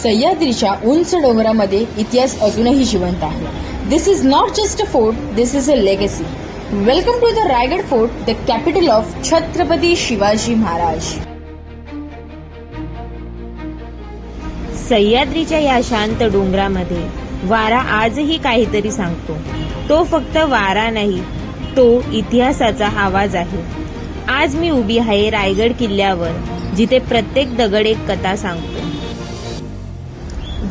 सह्याद्रीच्या उंच डोंगरामध्ये इतिहास अजूनही जिवंत आहे. This is not just a fort, this is a legacy. Welcome to the Raigad fort, the capital of Chhatrapati Shivaji Maharaj. सह्याद्रीच्या या शांत डोंगरामध्ये वारा आजही काहीतरी सांगतो. तो फक्त वारा नाही, तो इतिहासाचा आवाज आहे. आज मी उभी आहे रायगड किल्ल्यावर, जिथे प्रत्येक दगड एक कथा सांगतो.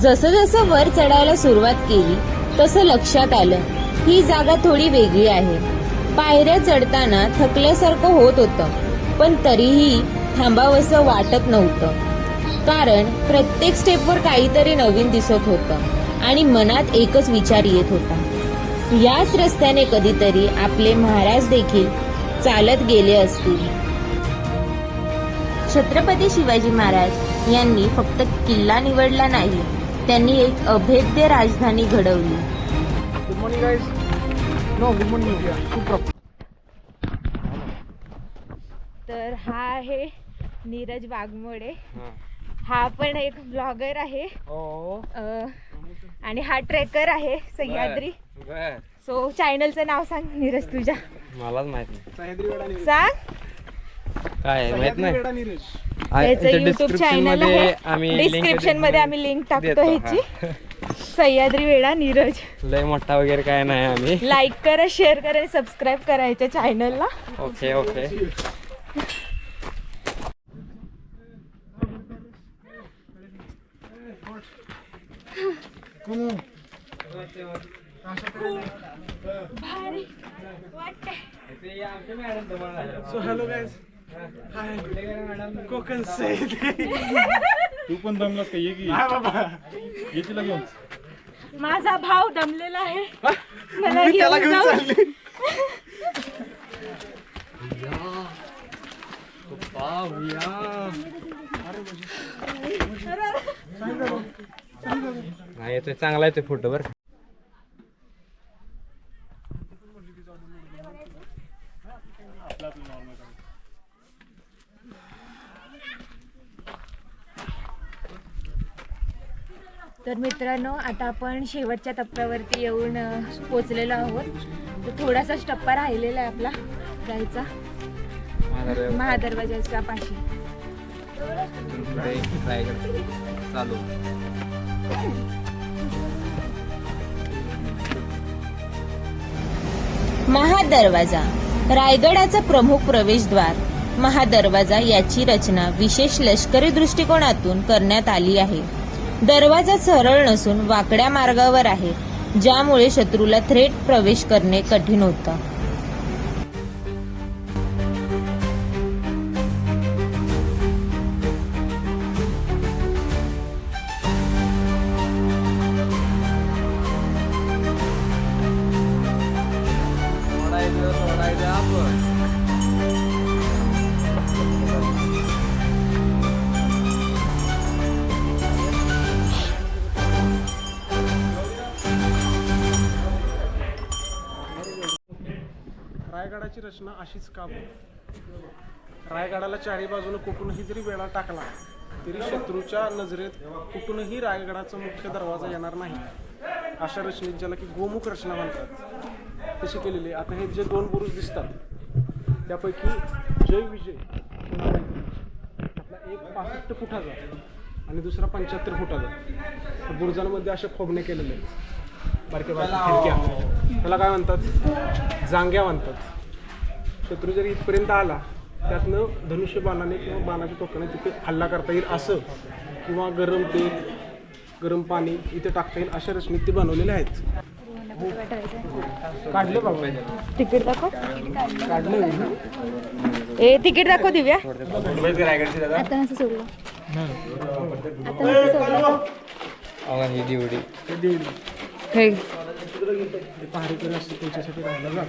जसं जसं वर चढायला सुरुवात केली तसं लक्षात आलं, ही जागा थोडी वेगळी आहे. पायऱ्या चढताना थकल्यासारखं होत होतं, पण तरीही थांबावंसं वाटत नव्हतं. कारण प्रत्येक स्टेपवर काहीतरी नवीन दिसत होतं आणि मनात एकच विचार येत होता, याच रस्त्याने कधीतरी आपले महाराज देखील चालत गेले असतील. छत्रपती शिवाजी महाराज यांनी फक्त किल्ला निवडला नाही, त्यांनी एक अभेद्य राजधानी घडवली. Good morning guys. No good morning. तर हा आहे नीरज वाघमोडे. हा पण एक ब्लॉगर आहे आणि हा ट्रेकर आहे सह्याद्री. सो चॅनलचं नाव सांग नीरज तुझ्या. मलाच माहित नाही. सांग काय माहित नाही. याचं युट्यूब चॅनल आहे, डिस्क्रिप्शन मध्ये आम्ही लिंक टाकतो ह्याची. सह्याद्री वेळा नीरज. लय मोठा वगैरे काय नाही आम्ही. लाईक करा, शेअर करा आणि सबस्क्राईब करायच्या चॅनलला. Okay okay. So hello guys. Hi Konkan से. तू पण दमलास का? ये की हाय बाबा. येतील घेऊन. माझा भाव दमलेला आहे, मला मी त्याला घेऊन घेऊन जाऊ. चालली. नाही येतोय, चांगला येतोय फोटो बर. तर मित्रांनो, आता आपण शेवटच्या टप्प्यावरती येऊन पोचलेलो आहोत. तर थोडासाच टप्पा राहिलेला आहे आपला जायचा, महादरवाजाच्या पाशी. चालू. महादरवाजा, रायगडाचा प्रमुख प्रवेशद्वार. महादरवाजा याची रचना विशेष लष्करी दृष्टिकोनातून करण्यात आली आहे. दरवाजा सरळ नसून वाकड्या मार्गावर आहे, ज्यामुळे शत्रूला थेट प्रवेश करणे कठीण होतं. रायगडाची रचना अशीच का? रायगडाला चारी बाजूने कुठूनही जरी वेढा टाकला तरी शत्रूच्या नजरेत कुठूनही रायगडाचा मुख्य दरवाजा येणार नाही. अशा रचनेत, ज्याला की गोमुख रचना म्हणतात, तशी केलेली. आता हे जे दोन बुरुज दिसतात त्यापैकी जय विजय आपला एक 65 फुटाचा आणि दुसरा 75 फुटाचा. बुरुजांमध्ये असे खोबणे केलेले आहेत, बारक्या बारक्या खिडक्या. त्याला काय म्हणतात? जांग्या म्हणतात. शत्रू जरी इथपर्यंत आला, त्यातनं धनुष्यबाणाने किंवा बाणाच्या टोकाने तिथे हल्ला करता येईल असं, किंवा गरम तेल, गरम पाणी इथे टाकता येईल, अशा रचनेत ते बनवलेले आहेत. काढलं बाबा तिकीट दाखव. काढलं. ए तिकीट दाखव दिव्या. आता नसं सोडलं, आता नसं सोडलं. पहारेकरी असते त्यांच्यासाठी राहायला जात.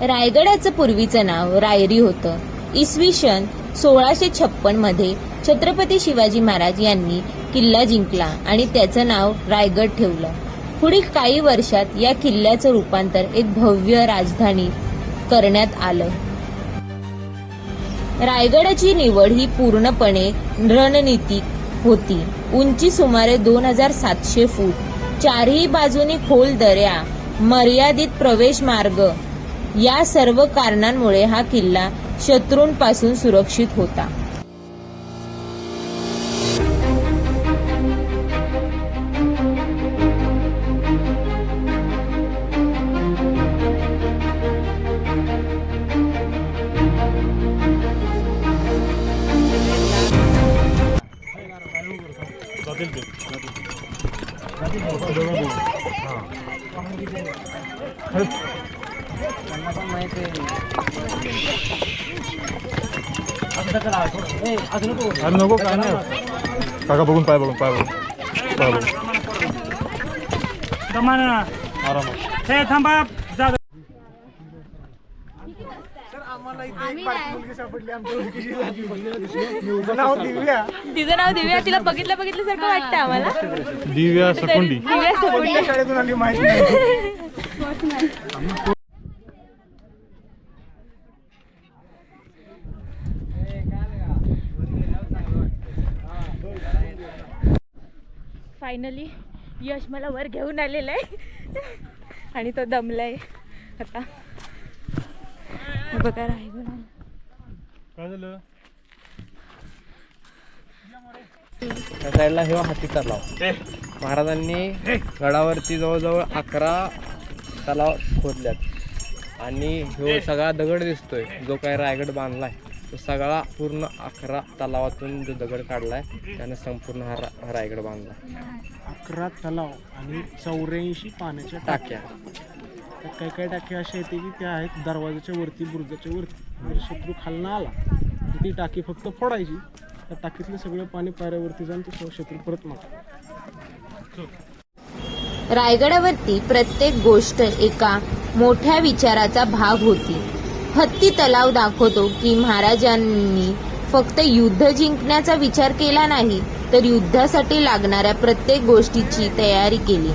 रायगडाचं पूर्वीचं नाव रायरी होतं. इसवी सन 1656 मध्ये छत्रपती शिवाजी महाराज यांनी किल्ला जिंकला आणि त्याचं नाव रायगड ठेवलं. पुढील काही वर्षात या किल्ल्याचं रूपांतर एक भव्य राजधानी करण्यात आलं. रायगडाची निवड ही पूर्णपणे रणनीतिक होती. उंची सुमारे 2700 फूट, चारही बाजूनी खोल दऱ्या, मर्यादित प्रवेश मार्ग या सर्व कारणांमुळे हा किल्ला शत्रूंपासून सुरक्षित होता. जातील ते अरे नको काय नाही काका बघून पाय बघून आरामात थांबा. आम्हाला इथे एक बारकी मुलगी सापडली आमच्या ओळखीची नाव दिव्या. तिचं नाव दिव्या. तिला बघितल्यासारखं वाटतं आम्हाला. दिव्या सकुंडी कोणत्या शाळेतून आली माहिती नाही. फायनली यश मला वर घेऊन आलेला आहे आणि तो दमलाय आता. बघा रायगड काय झालं त्या साईडला हे हाती तलाव. महाराजांनी गडावरती जवळजवळ 11 तलाव खोदल्यात आणि ह्यो सगळा दगड दिसतोय जो काय रायगड बांधलाय तो सगळा पूर्ण 11 तलावातून जो दगड काढलाय त्याने संपूर्ण हा रायगड बांधला. 11 तलाव आणि 84 पाण्याच्या टाक्या. काही काही टाक्या अशा येते की त्या आहेत दरवाजाच्या वरती, बुरुजाच्या वरती. म्हणजे शत्रू खालनं आला तर ती टाकी फक्त फोडायची, त्या टाकीतलं सगळं पाणी पायऱ्यावरती जाऊन तो शत्रू परत मागतो. रायगडावरती प्रत्येक गोष्ट एका मोठ्या विचाराचा भाग होती. हत्ती तलाव दाखवतो की महाराजांनी फक्त युद्ध जिंकण्याचा विचार केला नाही तर युद्धासाठी लागणाऱ्या प्रत्येक गोष्टीची तयारी केली.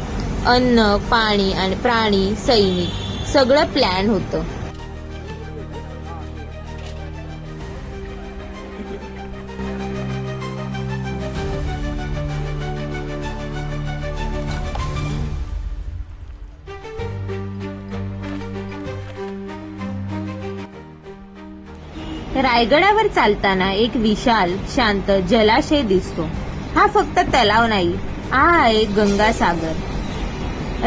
अन्न, पाणी आणि प्राणी, सैनिक सगळं प्लॅन होतं. रायगडावर चालताना एक विशाल शांत जलाशय दिसतो. हा फक्त तलाव नाही, हा आहे गंगासागर.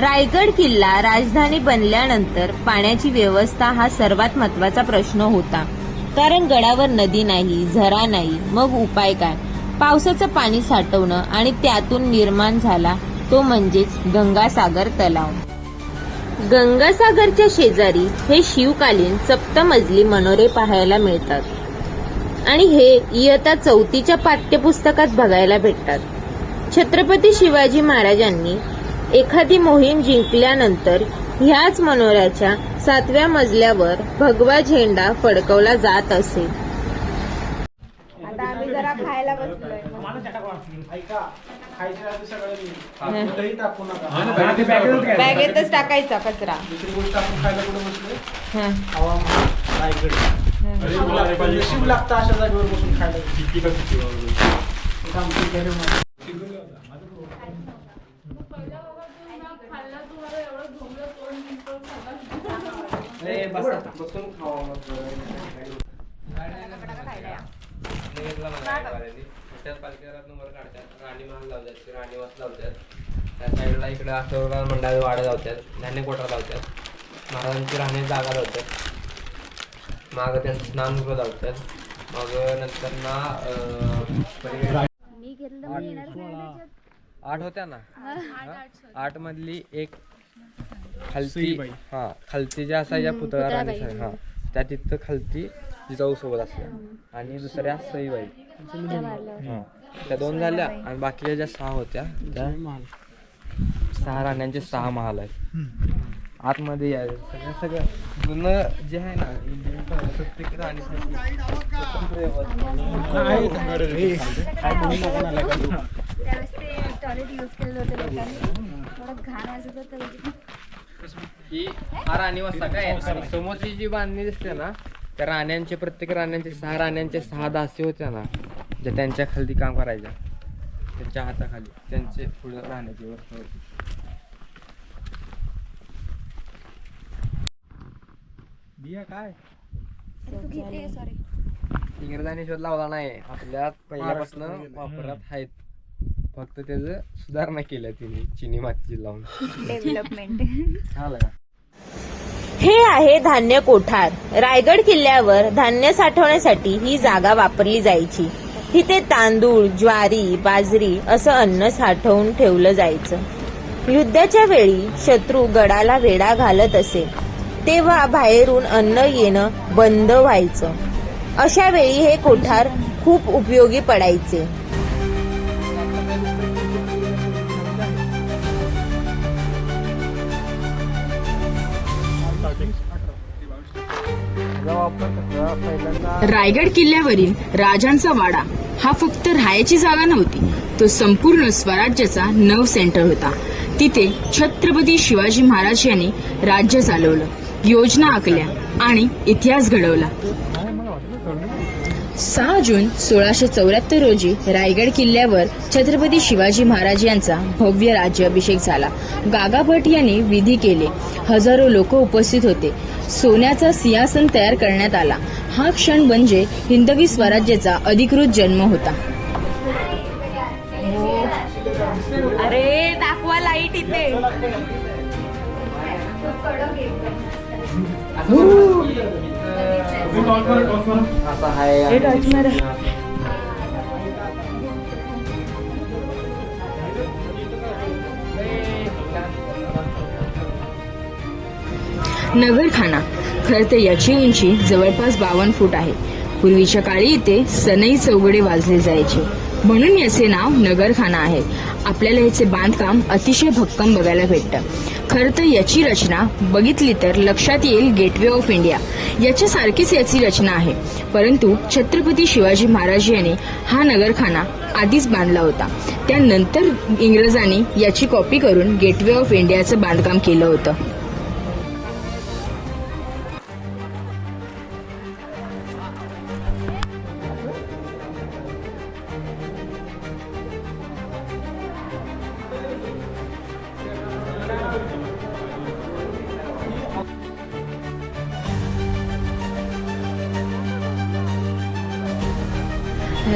रायगड किल्ला राजधानी बनल्यानंतर पाण्याची व्यवस्था हा सर्वात महत्वाचा प्रश्न होता. कारण गडावर नदी नाही, झरा नाही, मग उपाय काय? पावसाचं पाणी साठवणं आणि त्यातून निर्माण झाला तो म्हणजेच गंगासागर तलाव. गंगासागरच्या शेजारी हे शिवकालीन सप्तमजली मनोरे पाहायला मिळतात आणि हे इयत्ता 4च्या पाठ्यपुस्तकात बघायला भेटतात. छत्रपती शिवाजी महाराजांनी एखादी मोहीम जिंकल्यानंतर ह्याच मनोऱ्याच्या 7व्या मजल्यावर भगवा झेंडा फडकवला जात असे. आता आम्ही जरा खायला बसलोय. दही टाकू नका. बॅगेतच टाकायचा कचरा. दुसरी गोष्ट आपण खायला कुठे बसलोय? हवामान रायगड. नशीब लागतं अशा जागेवर बसून खायला. बसून खावा. वर काढतात, राणीमहाल लावतात, राणीवास लावतात. त्या साईडला इकडे आठवडा मंडळाचे वाडे लावतात, धान्य कोठा लावतात, महाराजांची राहण्याची जागा लावतात, मागं त्यांचं स्नानगृह लावतात. मग नंतर ना 8 होत्या ना, 8 मधली एक खालती, हा खालती ज्या असायच्या पुतळा राणी, हा त्या तिथं खालती जिजाऊ सोबत असल्या आणि दुसऱ्या सईबाई, हा त्या 2 झाल्या आणि बाकीच्या ज्या 6 होत्या त्या 6 राण्यांचे 6 महाल आहेत. आतमध्ये या सगळं जुनं जे आहे ना प्रत्येक राणीसाठी स्वतंत्र ही हा राणीवास काय आणि समोरची जी बांधणी दिसते ना त्या राण्यांचे प्रत्येक राण्यांचे 6 राण्यांचे 6 दासी होत्या ना, ज्या त्यांच्या खाली काम करायच्या, त्यांच्या हाताखाली त्यांचे पुढे राहण्याची व्यवस्था होती. बिया काय इंग्रजांनी शोध लावला नाही, आपल्यात पहिल्यापासून वापरात आहेत, फक्त त्याचं सुधारणा केल्या तिने चिनी माती लावून. डेव्हलपमेंट. झालं का? हे आहे धान्य कोठार. रायगड किल्ल्यावर धान्य साठवण्यासाठी ही जागा वापरली जायची. इथे तांदूळ, ज्वारी, बाजरी असं अन्न साठवून ठेवलं जायचं. युद्धाच्या वेळी शत्रू गडाला वेढा घालत असे तेव्हा बाहेरून अन्न येणं बंद व्हायचं. अशा वेळी हे कोठार खूप उपयोगी पडायचे. रायगड किल्ल्यावरील राजांचा वाडा हा फक्त राहायची जागा नव्हती, तो संपूर्ण स्वराज्याचा नव सेंटर होता. तिथे छत्रपती शिवाजी महाराज यांनी राज्य चालवलं, योजना आखल्या आणि इतिहास घडवला. 6 जून 1674 रोजी रायगड किल्ल्यावर छत्रपती शिवाजी महाराज यांचा भव्य राज्याभिषेक झाला. गागा भट यांनी विधी केले. हजारो लोक उपस्थित होते. सोन्याचा सिंहासन तयार करण्यात आला. हा क्षण म्हणजे हिंदवी स्वराज्याचा अधिकृत जन्म होता. अरे दाखवा लाईट इथे. असं आहे. नगरखाना खरं तर याची उंची जवळपास 52 फूट आहे. पूर्वीच्या काळी इथे सनई चौघडे वाजले जायचे, म्हणून याचे नाव नगरखाना आहे. आपल्याला याचे बांधकाम अतिशय भक्कम बघायला भेटतं. खरं तर याची रचना बघितली तर लक्षात येईल गेटवे ऑफ इंडिया याच्या सारखीच याची रचना आहे. परंतु छत्रपती शिवाजी महाराज यांनी हा नगरखाना आधीच बांधला होता. त्यानंतर इंग्रजांनी याची कॉपी करून गेटवे ऑफ इंडियाचं बांधकाम केलं होतं.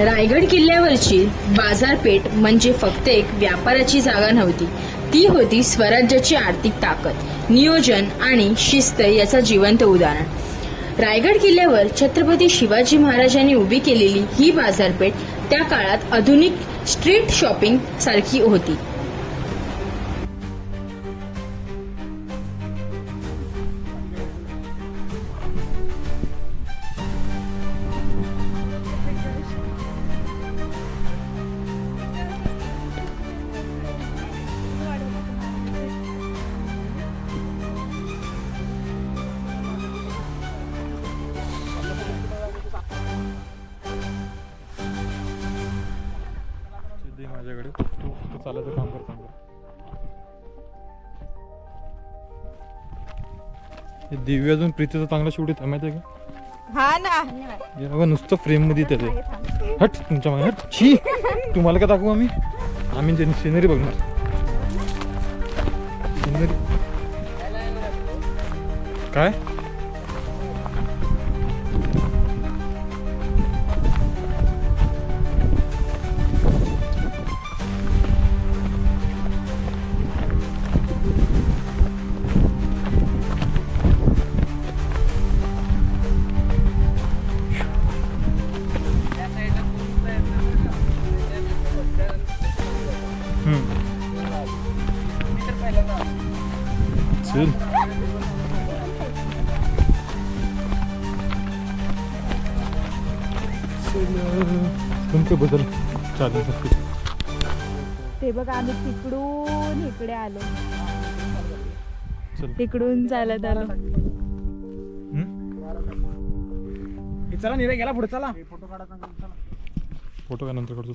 रायगड किल्ल्यावरची बाजारपेठ म्हणजे फक्त एक व्यापाराची जागा नव्हती, ती होती स्वराज्याची आर्थिक ताकद, नियोजन आणि शिस्त याचा जिवंत उदाहरण. रायगड किल्ल्यावर छत्रपती शिवाजी महाराजांनी उभी केलेली ही बाजारपेठ त्या काळात आधुनिक स्ट्रीट शॉपिंग सारखी होती. माझ्याकडे तू फक्त चालायचं काम करता. हे दिव्य अजून प्रीतीचा चांगला शूट येत माहिती आहे का? हा ना. हे बघा नुसतं फ्रेम मध्ये त्याचे. हट तुमच्या मागे हट. छी तुम्हाला काय दाखवू आम्ही सिनरी बघणार. सिनरी काय चल तुमचे बदल चालेल शकते. ते बघ आम्ही तिकडून इकडे आलो, चल तिकडून चालत आलो. चला निरे गेला पुढे. चला फोटो काय नंतर काढतो.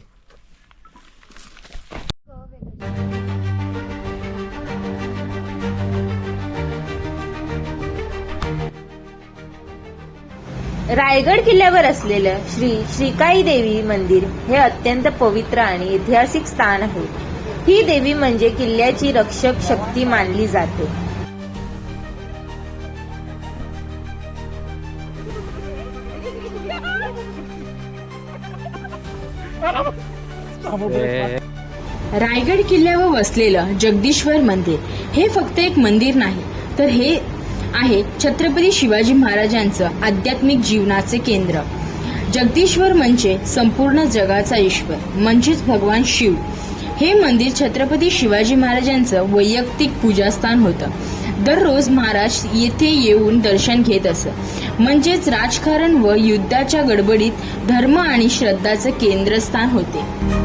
रायगड किल्ल्यावर असलेलं श्री श्रीकाई देवी मंदिर हे अत्यंत पवित्र आणि ऐतिहासिक स्थान आहे. ही देवी म्हणजे किल्ल्याची रक्षक शक्ती मानली जाते. रायगड किल्ल्यावर वसलेलं जगदीश्वर मंदिर हे फक्त एक मंदिर नाही, तर हे आहे छत्रपती शिवाजी महाराजांचं आध्यात्मिक जीवनाचे केंद्र. जगदीश्वर म्हणजे संपूर्ण जगाचा ईश्वर म्हणजेच भगवान शिव. हे मंदिर छत्रपती शिवाजी महाराजांचं वैयक्तिक पूजास्थान होतं. दररोज महाराज येथे येऊन दर्शन घेत असत. म्हणजेच राजकारण व युद्धाच्या गडबडीत धर्म आणि श्रद्धाचं केंद्रस्थान होते.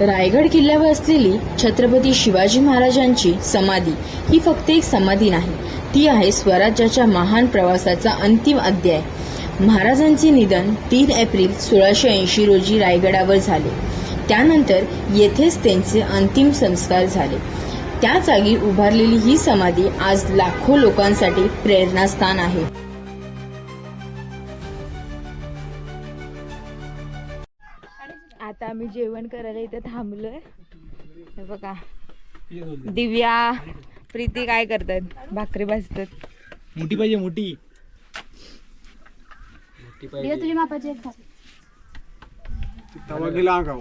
रायगड किल्ल्यावर असलेली छत्रपती शिवाजी महाराजांची समाधी ही फक्त एक समाधी नाही, ती आहे स्वराज्याच्या महान प्रवासाचा अंतिम अध्याय. महाराजांचे निधन 3 एप्रिल 1680 रोजी रायगडावर झाले. त्यानंतर येथेच त्यांचे अंतिम संस्कार झाले. त्या जागी उभारलेली ही समाधी आज लाखो लोकांसाठी प्रेरणास्थान आहे. आता आम्ही जेवण करायला इथे थांबलोय. हे बघा दिव्या प्रीती काय करतात, भाकरी भाजतात. मोठी पाहिजे मोठी. तुझ्या मापाची एक तवा गेला अंगाव.